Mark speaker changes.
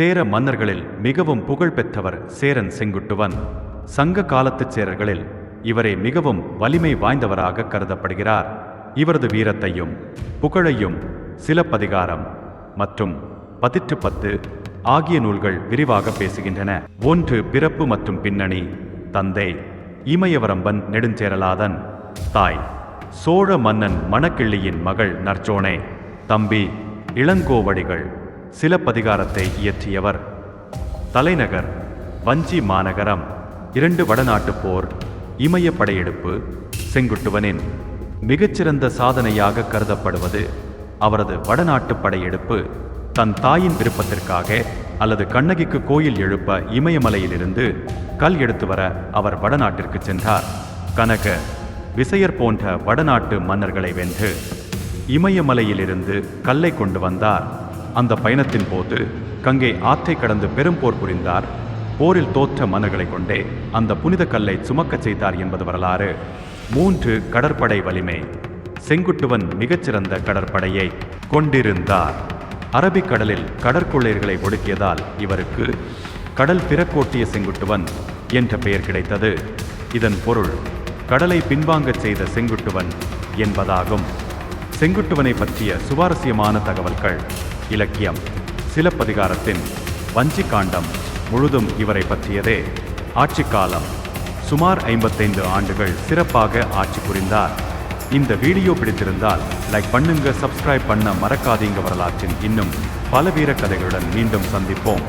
Speaker 1: சேர மன்னர்களில் மிகவும் புகழ்பெற்றவர் சேரன் செங்குட்டுவன். சங்க காலத்துச் சேரர்களில் இவரே மிகவும் வலிமை வாய்ந்தவராக கருதப்படுகிறார். இவரது வீரத்தையும் புகழையும் சிலப்பதிகாரம் மற்றும் பதிற்றுப்பத்து ஆகிய நூல்கள் விரிவாக பேசுகின்றன. 1. பிறப்பு மற்றும் பின்னணி. தந்தை இமயவரம்பன் நெடுஞ்சேரலாதன். தாய் சோழ மன்னன் மணக்கிள்ளியின் மகள் நற்சோணை. தம்பி இளங்கோவடிகள் சிலப்பதிகாரத்தை இயற்றியவர். தலைநகர் வஞ்சி மாநகரம். 2. வடநாட்டுப் போர். இமய படையெடுப்பு. செங்குட்டுவனின் மிகச்சிறந்த சாதனையாக கருதப்படுவது அவரது வடநாட்டு படையெடுப்பு. தன் தாயின் விருப்பத்திற்காக அல்லது கண்ணகிக்கு கோயில் எழுப்ப இமயமலையிலிருந்து கல் எடுத்து வர அவர் வடநாட்டிற்கு சென்றார். கனக விசயர் போன்ற வடநாட்டு மன்னர்களை வென்று இமயமலையிலிருந்து கல்லை கொண்டு வந்தார். அந்த பயணத்தின் போது கங்கை ஆற்றை கடந்து பெரும் போர் புரிந்தார். போரில் தோற்ற மன்னர்களை கொண்டே அந்த புனித கல்லை சுமக்கச் செய்தார் என்பது வரலாறு. 3. கடற்படை வலிமை. செங்குட்டுவன் மிகச்சிறந்த கடற்படையை கொண்டிருந்தார். அரபிக்கடலில் கடற்கொள்ளையர்களை ஒடுக்கியதால் இவருக்கு கடல் பிறக்கோட்டிய செங்குட்டுவன் என்ற பெயர் கிடைத்தது. இதன் பொருள் கடலை பின்வாங்கச் செய்த செங்குட்டுவன் என்பதாகும். செங்குட்டுவனை பற்றிய சுவாரஸ்யமான தகவல்கள். இலக்கியம். சிலப்பதிகாரத்தின் வஞ்சி காண்டம் முழுதும் இவரை பற்றியதே. ஆட்சி காலம் சுமார் 55 ஆண்டுகள் சிறப்பாக ஆட்சி புரிந்தார். இந்த வீடியோ பிடித்திருந்தால் லைக் பண்ணுங்க, சப்ஸ்கிரைப் பண்ண மறக்காதீங்க. வரலாற்றின் இன்னும் பல வீர கதைகளுடன் மீண்டும் சந்திப்போம்.